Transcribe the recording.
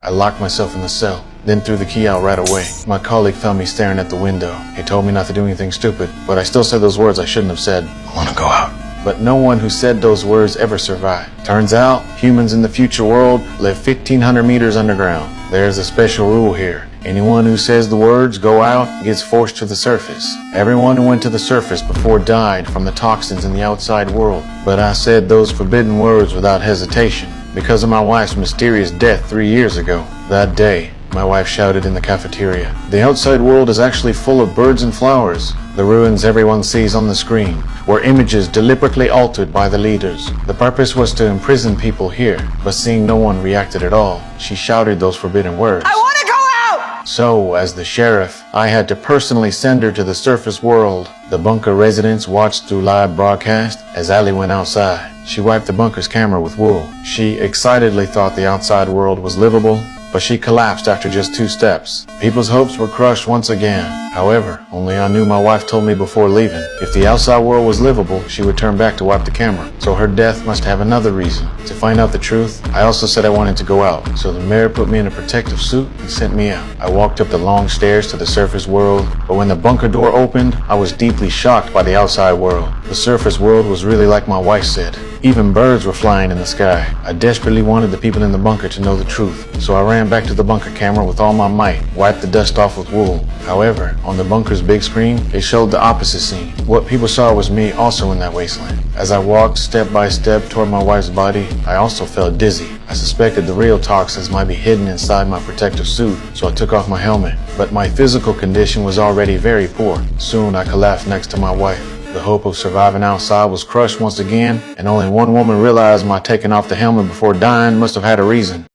I locked myself in the cell, then threw the key out right away. My colleague found me staring at the window. He told me not to do anything stupid, but I still said those words I shouldn't have said. I want to go out. But no one who said those words ever survived. Turns out, humans in the future world live 1,500 meters underground. There's a special rule here. Anyone who says the words "go out" gets forced to the surface. Everyone who went to the surface before died from the toxins in the outside world. But I said those forbidden words without hesitation because of my wife's mysterious death 3 years ago. That day, my wife shouted in the cafeteria, "The outside world is actually full of birds and flowers." The ruins everyone sees on the screen were images deliberately altered by the leaders. The purpose was to imprison people here, but seeing no one reacted at all, she shouted those forbidden words. I want to go out! So, as the sheriff, I had to personally send her to the surface world. The bunker residents watched through live broadcast as Allie went outside. She wiped the bunker's camera with wool. She excitedly thought the outside world was livable, but she collapsed after just 2 steps. People's hopes were crushed once again. However, only I knew my wife told me before leaving. If the outside world was livable, she would turn back to wipe the camera. So her death must have another reason. To find out the truth, I also said I wanted to go out. So the mayor put me in a protective suit and sent me out. I walked up the long stairs to the surface world, but when the bunker door opened, I was deeply shocked by the outside world. The surface world was really like my wife said. Even birds were flying in the sky. I desperately wanted the people in the bunker to know the truth, so I ran back to the bunker camera with all my might, wiped the dust off with wool. However, on the bunker's big screen, it showed the opposite scene. What people saw was me also in that wasteland. As I walked step by step toward my wife's body, I also felt dizzy. I suspected the real toxins might be hidden inside my protective suit, so I took off my helmet. But my physical condition was already very poor. Soon I collapsed next to my wife. The hope of surviving outside was crushed once again, and only one woman realized my taking off the helmet before dying must have had a reason.